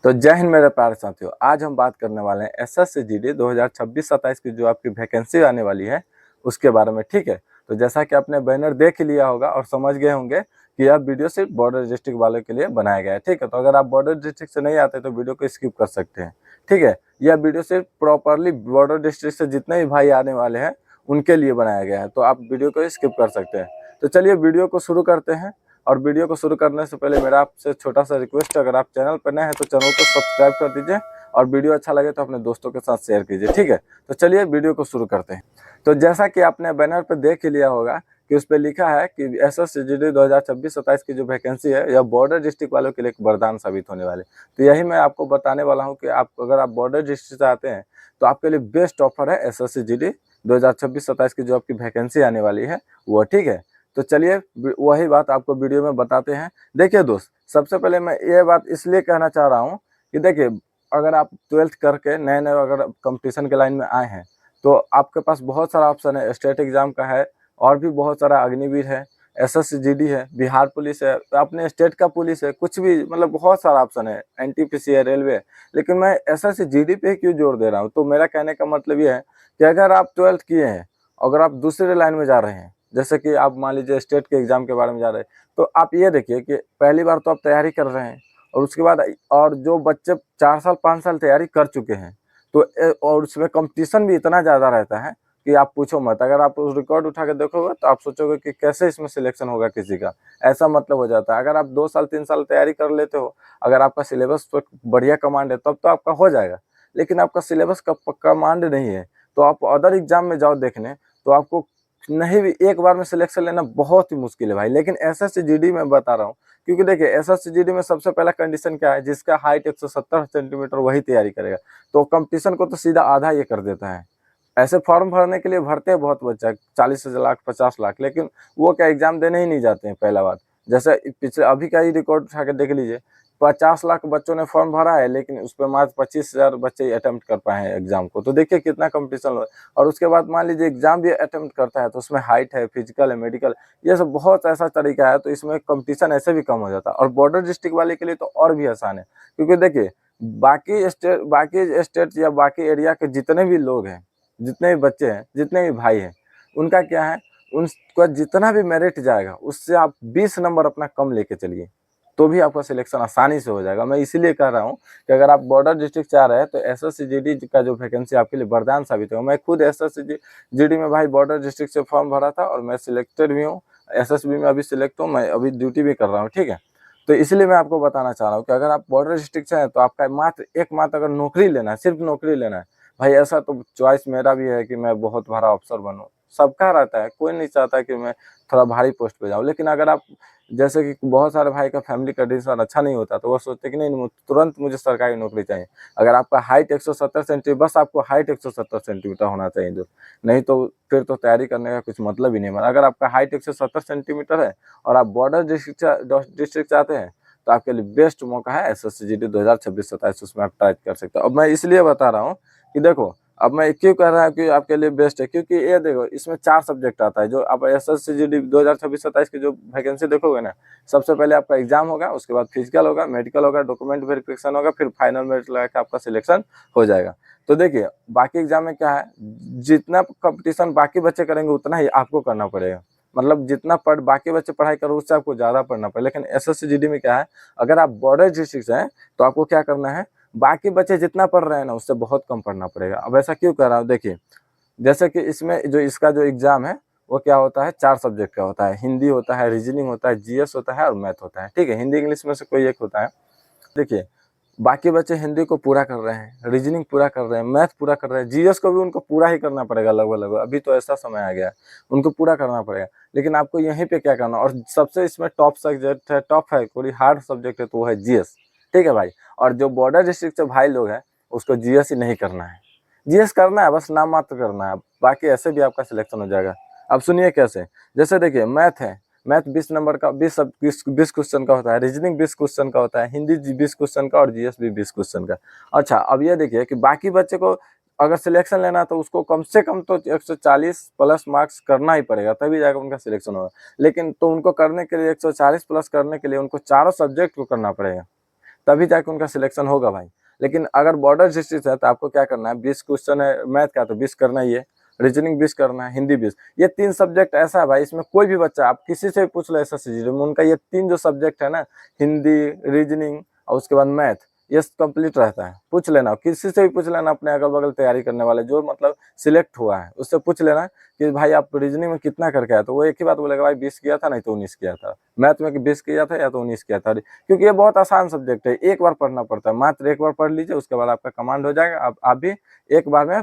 तो जय हिंद मेरे प्यारे साथियों, आज हम बात करने वाले हैं एसएससी जीडी 2026-27 की जो आपकी वैकेंसी आने वाली है उसके बारे में। ठीक है, तो जैसा कि आपने बैनर देख लिया होगा और समझ गए होंगे कि यह वीडियो सिर्फ बॉर्डर डिस्ट्रिक्ट वालों के लिए बनाया गया है। ठीक है, तो अगर आप बॉर्डर डिस्ट्रिक्ट से नहीं आते तो वीडियो को स्किप कर सकते हैं। ठीक है, यह वीडियो सिर्फ प्रॉपरली बॉर्डर डिस्ट्रिक्ट से जितने भी भाई आने वाले हैं उनके लिए बनाया गया है, तो आप वीडियो को स्किप कर सकते हैं। तो चलिए वीडियो को शुरू करते हैं। और वीडियो को शुरू करने से पहले मेरा आपसे छोटा सा रिक्वेस्ट है, अगर आप चैनल पर नए हैं तो चैनल को सब्सक्राइब कर दीजिए और वीडियो अच्छा लगे तो अपने दोस्तों के साथ शेयर कीजिए। ठीक है, तो चलिए वीडियो को शुरू करते हैं। तो जैसा कि आपने बैनर पर देख ही लिया होगा कि उस पर लिखा है कि एसएससी जीडी 2026-27 की जो वैकेंसी है यह बॉर्डर डिस्ट्रिक्ट वालों के लिए एक वरदान साबित होने वाले। तो यही मैं आपको बताने वाला हूँ कि आप अगर आप बॉर्डर डिस्ट्रिक्ट से आते हैं तो आपके लिए बेस्ट ऑफर है एसएससी जीडी 2026-27 की जो आपकी वैकेंसी आने वाली है वो। ठीक है, तो चलिए वही बात आपको वीडियो में बताते हैं। देखिए दोस्त, सबसे पहले मैं ये बात इसलिए कहना चाह रहा हूँ कि देखिए, अगर आप 12th करके नए नए अगर कंपटीशन के लाइन में आए हैं तो आपके पास बहुत सारा ऑप्शन है। स्टेट एग्जाम का है और भी बहुत सारा, अग्निवीर है, एसएससी जीडी है, बिहार पुलिस है, अपने स्टेट का पुलिस है, कुछ भी मतलब बहुत सारा ऑप्शन है, एनटीपीसी है, रेलवे है। लेकिन मैं एसएससी जीडी पे क्यों जोर दे रहा हूँ, तो मेरा कहने का मतलब ये है कि अगर आप 12th किए हैं, अगर आप दूसरे लाइन में जा रहे हैं, जैसे कि आप मान लीजिए स्टेट के एग्जाम के बारे में जा रहे हैं, तो आप ये देखिए कि पहली बार तो आप तैयारी कर रहे हैं और उसके बाद और जो बच्चे 4 साल 5 साल तैयारी कर चुके हैं तो और उसमें कंपटीशन भी इतना ज़्यादा रहता है कि आप पूछो मत। अगर आप उस रिकॉर्ड उठा के देखोगे तो आप सोचोगे कि कैसे इसमें सिलेक्शन होगा किसी का, ऐसा मतलब हो जाता है। अगर आप 2 साल 3 साल तैयारी कर लेते हो, अगर आपका सिलेबस पर बढ़िया कमांड है तब तो आपका हो जाएगा। लेकिन आपका सिलेबस का कमांड नहीं है तो आप अदर एग्जाम में जाओ देखने, तो आपको नहीं भी एक बार में सिलेक्शन लेना बहुत ही मुश्किल है भाई। लेकिन एसएससी जीडी में बता रहा हूँ, क्योंकि देखिए एसएससी जीडी में सबसे पहला कंडीशन क्या है, जिसका हाइट 170 सेंटीमीटर वही तैयारी करेगा, तो कंपटीशन को तो सीधा आधा ये कर देता है। ऐसे फॉर्म भरने के लिए भरते हैं बहुत बच्चा, 40 लाख 50 लाख, लेकिन वो क्या एग्जाम देने ही नहीं जाते हैं पहला बात। जैसे पिछले अभी का ही रिकॉर्ड उठा के देख लीजिए, 50 लाख बच्चों ने फॉर्म भरा है लेकिन उस पर मात्र 25,000 बच्चे अटेम्प्ट कर पाए हैं एग्जाम को। तो देखिए कितना कंपटीशन। और उसके बाद मान लीजिए एग्जाम भी अटेम्प्ट करता है तो उसमें हाइट है, फिजिकल है, मेडिकल, ये सब बहुत ऐसा तरीका है, तो इसमें कंपटीशन ऐसे भी कम हो जाता है। और बॉर्डर डिस्ट्रिक्ट वाले के लिए तो और भी आसान है, क्योंकि देखिए बाकी स्टेट या बाकी एरिया के जितने भी लोग हैं, जितने भी बच्चे हैं, जितने भी भाई हैं, उनका क्या है, उनका जितना भी मेरिट जाएगा उससे आप 20 नंबर अपना कम लेके चलिए तो भी आपका सिलेक्शन आसानी से हो जाएगा। मैं इसीलिए कह रहा हूँ कि अगर आप बॉर्डर डिस्ट्रिक्ट से आ रहे हैं तो एसएससी जीडी का जो वैकेंसी आपके लिए वरदान साबित होगा। मैं खुद एसएससी जीडी में भाई बॉर्डर डिस्ट्रिक्ट से फॉर्म भरा था और मैं सिलेक्टेड भी हूँ, एसएसबी में अभी सिलेक्ट हूँ, मैं अभी ड्यूटी भी कर रहा हूँ। ठीक है, तो इसलिए मैं आपको बताना चाह रहा हूँ कि अगर आप बॉर्डर डिस्ट्रिक्ट से हैं तो आपका मात्र अगर नौकरी लेना है, सिर्फ नौकरी लेना है भाई, ऐसा तो चॉइस मेरा भी है कि मैं बहुत बड़ा अफसर बनूं। सबका रहता है, कोई नहीं चाहता कि मैं थोड़ा भारी पोस्ट पे जाऊं। लेकिन अगर आप, जैसे कि बहुत सारे भाई का फैमिली कंडीशन अच्छा नहीं होता तो वो सोचते कि नहीं तुरंत मुझे सरकारी नौकरी चाहिए। अगर आपका हाइट 170 सेंटीमीटर, बस आपको हाइट 170 सेंटीमीटर होना चाहिए दोस्त, नहीं तो फिर तो तैयारी करने का कुछ मतलब ही नहीं बना। अगर आपका हाइट 170 सेंटीमीटर है और आप बॉर्डर डिस्ट्रिक्ट चाहते हैं तो आपके लिए बेस्ट मौका है एसएससी जीडी 2026-27, उसमें आप ट्राई कर सकते हो। अब मैं इसलिए बता रहा हूँ कि देखो, अब मैं क्यों कह रहा हूँ कि आपके लिए बेस्ट है, क्योंकि ये देखो इसमें 4 सब्जेक्ट आता है। जो आप एसएससी जीडी 2026-27 की जो वैकेंसी देखोगे ना, सबसे पहले आपका एग्जाम होगा, उसके बाद फिजिकल होगा, मेडिकल होगा, डॉक्यूमेंट वेरिफिकेशन होगा, फिर फाइनल मेरिट लगा के आपका सिलेक्शन हो जाएगा। तो देखिए बाकी एग्जाम में क्या है, जितना कंपटीशन बाकी बच्चे करेंगे उतना ही आपको करना पड़ेगा। मतलब जितना बाकी बच्चे पढ़ाई करो उससे आपको ज़्यादा पढ़ना पड़ेगा। लेकिन एसएससी जीडी में क्या है, अगर आप बॉर्डर डिस्ट्रिक्ट से हैं तो आपको क्या करना है, बाकी बच्चे जितना पढ़ रहे हैं ना उससे बहुत कम पढ़ना पड़ेगा। अब ऐसा क्यों कर रहा हूँ, देखिए जैसे कि इसमें जो इसका जो एग्जाम है वो क्या होता है, 4 सब्जेक्ट का होता है। हिंदी होता है, रीजनिंग होता है, जीएस होता है और मैथ होता है। ठीक है, हिंदी इंग्लिश में से कोई एक होता है। देखिए बाकी बच्चे हिंदी को पूरा कर रहे हैं, रीजनिंग पूरा कर रहे हैं, मैथ पूरा कर रहे हैं, जीएस को भी उनको पूरा ही करना पड़ेगा लगभग। अभी तो ऐसा समय आ गया है उनको पूरा करना पड़ेगा। लेकिन आपको यहीं पे क्या करना, और सबसे इसमें टॉप सब्जेक्ट है, टॉप है, थोड़ी हार्ड सब्जेक्ट है तो वो है जीएस। ठीक है भाई, और जो बॉर्डर डिस्ट्रिक्ट से भाई लोग हैं उसको जीएस ही नहीं करना है, जीएस करना है बस नाम मात्र करना है, बाकी ऐसे भी आपका सिलेक्शन हो जाएगा। अब सुनिए कैसे, जैसे देखिए मैथ है, मैथ 20 नंबर का, 20 क्वेश्चन का होता है, रीजनिंग 20 क्वेश्चन का होता है, हिंदी 20 क्वेश्चन का और जीएस भी 20 क्वेश्चन का। अच्छा अब ये देखिए कि बाकी बच्चे को अगर सिलेक्शन लेना तो उसको कम से कम तो 140 प्लस मार्क्स करना ही पड़ेगा तभी जाकर उनका सिलेक्शन होगा। लेकिन तो उनको करने के लिए 140 प्लस करने के लिए उनको चारों सब्जेक्ट को करना पड़ेगा। तभी जाके उनका सिलेक्शन होगा भाई। लेकिन अगर बॉर्डर डिस्ट्रिक्ट है तो आपको क्या करना है, 20 क्वेश्चन है मैथ का तो 20 करना ही है, रीजनिंग 20 करना है, हिंदी 20। ये 3 सब्जेक्ट ऐसा है भाई, इसमें कोई भी बच्चा आप किसी से भी पूछ लो एसएससी में, उनका ये 3 जो सब्जेक्ट है ना, हिंदी, रीजनिंग और उसके बाद मैथ, ये कंप्लीट रहता है। पूछ लेना, किसी से भी पूछ लेना, अपने अगल बगल तैयारी करने वाले जो मतलब सिलेक्ट हुआ है उससे पूछ लेना कि भाई आप रीजनिंग में कितना करके आया, तो वो एक ही बात बोलेगा भाई 20 किया था, नहीं तो 19 किया था। मैथ में 20 किया था या तो 19 किया था, क्योंकि ये बहुत आसान सब्जेक्ट है, एक बार पढ़ना पड़ता है, मात्र एक बार पढ़ लीजिए, उसके बाद आपका कमांड हो जाएगा। आप भी एक बार में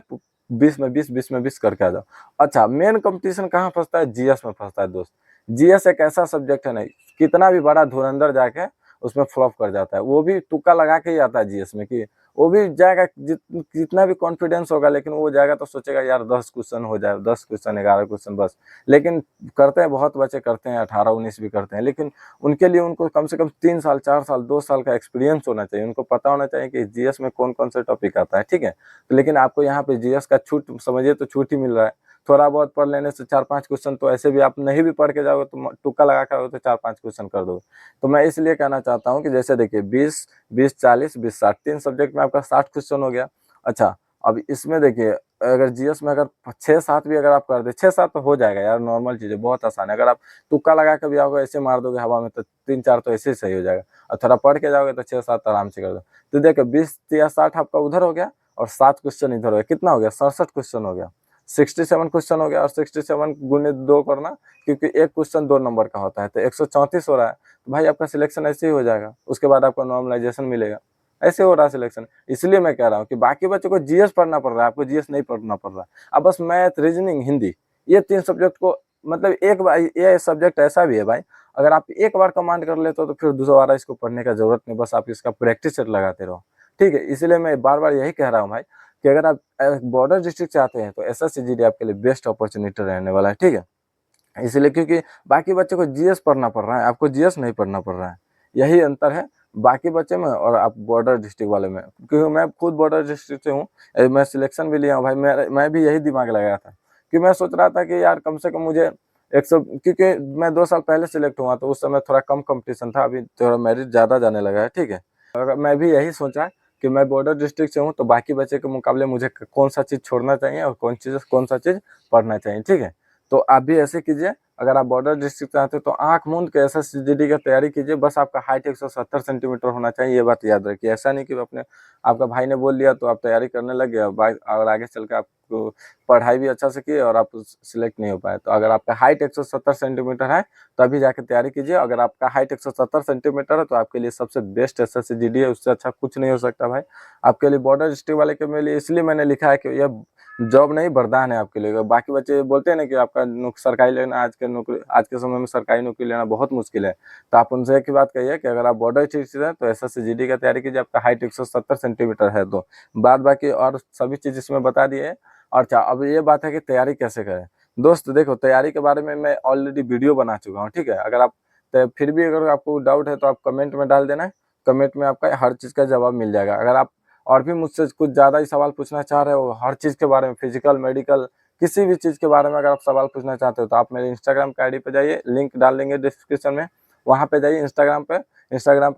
20 में 20, 20 में 20 करके आ जाओ। अच्छा, मेन कंपटीशन कहाँ फंसता है, जीएस में फंसता है दोस्त। जीएस एक ऐसा सब्जेक्ट है नहीं, कितना भी बड़ा धुरंधर जाके उसमें फ्लॉप कर जाता है, वो भी तुक्का लगा के ही आता है जीएस में, कि वो भी जाएगा जितना भी कॉन्फिडेंस होगा, लेकिन वो जाएगा तो सोचेगा यार 10 क्वेश्चन हो जाए, 10 क्वेश्चन 11 क्वेश्चन बस। लेकिन करते हैं बहुत बच्चे, करते हैं 18 19 भी करते हैं, लेकिन उनके लिए उनको कम से कम 3 साल 4 साल 2 साल का एक्सपीरियंस होना चाहिए, उनको पता होना चाहिए कि जीएस में कौन कौन से टॉपिक आता है, ठीक है। तो लेकिन आपको यहाँ पे जीएस का छूट समझिए तो छूट ही मिल रहा है, थोड़ा बहुत पढ़ लेने से 4-5 क्वेश्चन तो ऐसे भी आप नहीं भी पढ़ के जाओगे तो तुक्का लगा कर तो 4-5 क्वेश्चन कर दोगे। तो मैं इसलिए कहना चाहता हूँ कि जैसे देखिए 20 20 40 20 60, 3 सब्जेक्ट में आपका 60 क्वेश्चन हो गया। अच्छा, अब इसमें देखिए अगर जीएस में अगर 6-7 भी अगर आप कर दे, 6-7 तो हो जाएगा यार, नॉर्मल चीज़ है, बहुत आसान है। अगर आप तुक्का लगा के भी आओगे, ऐसे मार दोगे हवा में, तो 3-4 तो ऐसे ही सही हो जाएगा, और थोड़ा पढ़ के जाओगे तो 6-7 आराम से कर दो। तो देखिए 20 या 60 आपका उधर हो गया और 7 क्वेश्चन इधर हो गया, कितना हो गया, 67 क्वेश्चन हो गया, 67 क्वेश्चन हो गया। और 67 गुने 2 करना, क्योंकि एक क्वेश्चन 2 नंबर का होता है, तो 134 हो रहा है। तो भाई आपका सिलेक्शन ऐसे ही हो जाएगा, उसके बाद आपको नॉर्मलाइजेशन मिलेगा, ऐसे हो रहा है सिलेक्शन। इसलिए मैं कह रहा हूँ कि बाकी बच्चों को जीएस पढ़ना पड़ रहा है, आपको जीएस नहीं पढ़ना पड़ रहा है। अब बस मैथ, रीजनिंग, हिंदी, ये 3 सब्जेक्ट को मतलब एक बार, ये सब्जेक्ट ऐसा भी है भाई, अगर आप एक बार कमांड कर लेते हो तो फिर दोबारा इसको पढ़ने का जरूरत नहीं, बस आप इसका प्रैक्टिस सेट लगाते रहो, ठीक है। इसलिए मैं बार बार यही कह रहा हूँ भाई कि अगर आप बॉर्डर डिस्ट्रिक्ट से आते हैं तो एसएससी जीडी आपके लिए बेस्ट अपॉर्चुनिटी रहने वाला है, ठीक है। इसलिए क्योंकि बाकी बच्चों को जीएस पढ़ना पड़ रहा है, आपको जीएस नहीं पढ़ना पड़ रहा है, यही अंतर है बाकी बच्चे में और आप बॉर्डर डिस्ट्रिक्ट वाले में। क्योंकि मैं खुद बॉर्डर डिस्ट्रिक्ट से हूँ, मैं सिलेक्शन भी लिया हूँ भाई, मैं भी यही दिमाग लगाया था कि मैं सोच रहा था कि यार कम से कम मुझे 100, क्योंकि मैं 2 साल पहले सिलेक्ट हुआ तो उस समय थोड़ा कम कंपटीशन था, अभी थोड़ा मेरिट ज़्यादा जाने लगा है, ठीक है। अगर मैं भी यही सोचा कि मैं बॉर्डर डिस्ट्रिक्ट से हूँ तो बाकी बच्चे के मुकाबले मुझे कौन सा चीज़ छोड़ना चाहिए और कौन सा चीज़ पढ़ना चाहिए, ठीक है। तो आप भी ऐसे कीजिए, अगर आप बॉर्डर डिस्ट्रिक्ट से आते हो तो आंख मूंद के एसएससीजीडी की तैयारी कीजिए, बस आपका हाइट 170 सेंटीमीटर होना चाहिए, ये बात याद रखिए। ऐसा नहीं कि अपने आपका भाई ने बोल दिया तो आप तैयारी करने लग गए और आगे चल के आपको पढ़ाई भी अच्छा से किए और आप सिलेक्ट नहीं हो पाए। तो अगर आपका हाइट 170 सेंटीमीटर है तभी जाके तैयारी कीजिए, अगर आपका हाइट 170 सेंटीमीटर है तो आपके लिए सबसे बेस्ट एसएससीजीडी है, उससे अच्छा कुछ नहीं हो सकता भाई आपके लिए। बॉर्डर डिस्ट्रिक्ट वाले के लिए इसलिए मैंने लिखा है कि यह जॉब नहीं वरदान है आपके लिए। बाकी बच्चे बोलते हैं ना कि आपका सरकारी लेना, आज के समय में सरकारी नौकरी लेना बहुत मुश्किल है, तो आप उनसे एक ही बात कहिए कि अगर आप बॉर्डर डिस्ट्रिक्ट से हैं तो एसएससीजीडी का तैयारी कीजिए, आपका हाइट 170 सेंटीमीटर है तो बाद बाकी और सभी चीज़ इसमें बता दिए है। और अच्छा, अब ये बात है कि तैयारी कैसे करें। दोस्त देखो, तैयारी के बारे में मैं ऑलरेडी वीडियो बना चुका हूँ, ठीक है। अगर आप फिर भी अगर आपको डाउट है तो आप कमेंट में डाल देना, कमेंट में आपका हर चीज़ का जवाब मिल जाएगा। अगर आप और भी मुझसे कुछ ज़्यादा ही सवाल पूछना चाह रहे हो हर चीज़ के बारे में, फिजिकल, मेडिकल, किसी भी चीज़ के बारे में अगर आप सवाल पूछना चाहते हो तो आप मेरे इंस्टाग्राम के आईडी पे जाइए, लिंक डाल देंगे डिस्क्रिप्शन में, वहाँ पे जाइए इंस्टाग्राम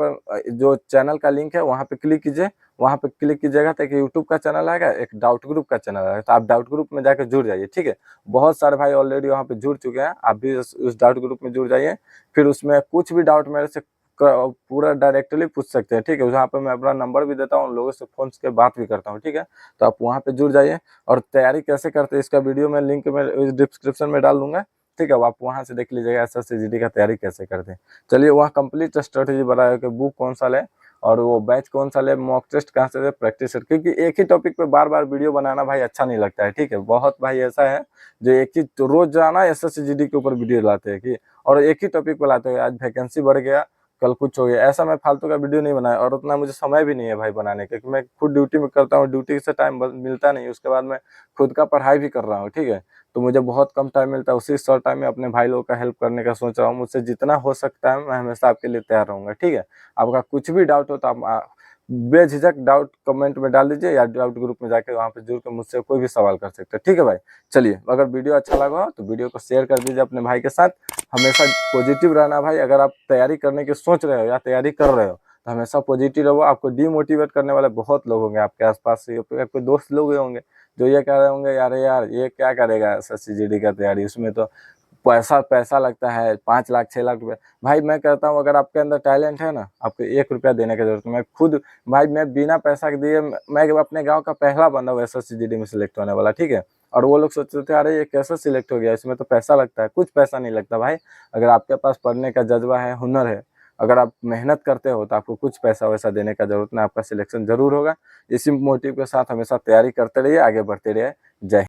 पर जो चैनल का लिंक है वहाँ पे क्लिक कीजिए, वहाँ पे क्लिक कीजिएगा तो एक यूट्यूब का चैनल आएगा, एक डाउट ग्रुप का चैनल आएगा, तो आप डाउट ग्रुप में जाकर जुड़ जाइए, ठीक है। बहुत सारे भाई ऑलरेडी वहाँ पे जुड़ चुके हैं, आप भी उस डाउट ग्रुप में जुड़ जाइए। फिर उसमें कुछ भी डाउट मेरे से पूरा डायरेक्टली पूछ सकते हैं, ठीक है। वहाँ पे मैं अपना नंबर भी देता हूँ, लोगों से फ़ोन से बात भी करता हूँ, ठीक है। तो आप वहाँ पे जुड़ जाइए, और तैयारी कैसे करते हैं इसका वीडियो मैं लिंक में डिस्क्रिप्शन में डाल दूंगा, ठीक है। आप वहाँ से देख लीजिएगा एसएससीजीडी का तैयारी कैसे करते हैं। चलिए, वहाँ कंप्लीट स्ट्रेटेजी बताया कि बुक कौन सा लें और वो बैच कौन सा ले, मॉक टेस्ट कहाँ से दे, प्रैक्टिस सेट, क्योंकि एक ही टॉपिक पे बार बार वीडियो बनाना भाई अच्छा नहीं लगता है, ठीक है। बहुत भाई ऐसा है जो एक ही तो रोज जाना एसएससीजीडी के ऊपर वीडियो लाते हैं कि, और एक ही टॉपिक पे लाते हैं, आज वैकेंसी बढ़ गया, कल कुछ हो गया, ऐसा मैं फालतू का वीडियो नहीं बनाया, और उतना मुझे समय भी नहीं है भाई बनाने का, क्योंकि मैं खुद ड्यूटी में करता हूँ, ड्यूटी से टाइम मिलता नहीं, उसके बाद मैं खुद का पढ़ाई भी कर रहा हूँ, ठीक है। तो मुझे बहुत कम टाइम मिलता है, उसी शॉर्ट टाइम में अपने भाई लोगों का हेल्प करने का सोच रहा हूँ। मुझसे जितना हो सकता है मैं हमेशा आपके लिए तैयार रहूँगा, ठीक है। आपका कुछ भी डाउट हो तो आप बेझिझक डाउट कमेंट में डाल दीजिए, या डाउट ग्रुप में जाके वहाँ पे जुड़ के मुझसे कोई भी सवाल कर सकते हैं, ठीक है भाई। चलिए, अगर वीडियो अच्छा लगा हो तो वीडियो को शेयर कर दीजिए अपने भाई के साथ। हमेशा पॉजिटिव रहना भाई, अगर आप तैयारी करने की सोच रहे हो या तैयारी कर रहे हो तो हमेशा पॉजिटिव रहो। आपको डीमोटिवेट करने वाले बहुत लोग होंगे आपके आसपास, आपके दोस्त लोग होंगे जो ये कह रहे होंगे यार ये क्या करेगा SSCGD का तैयारी, उसमें तो पैसा पैसा लगता है 5 लाख 6 लाख रुपए। भाई मैं कहता हूँ अगर आपके अंदर टैलेंट है ना, आपको 1 रुपया देने की जरूरत नहीं। मैं खुद भाई मैं बिना पैसा के दिए मैं अपने गांव का पहला बंदा हूँ SSCGD में सिलेक्ट होने वाला, ठीक है। और वो लोग सोचते थे अरे ये कैसे सिलेक्ट हो गया, इसमें तो पैसा लगता है। कुछ पैसा नहीं लगता भाई, अगर आपके पास पढ़ने का जज्बा है, हुनर है, अगर आप मेहनत करते हो तो आपको कुछ पैसा वैसा देने का जरूरत नहीं, आपका सिलेक्शन जरूर होगा। इसी मोटिव के साथ हमेशा तैयारी करते रहिए, आगे बढ़ते रहिए। जय हिंद।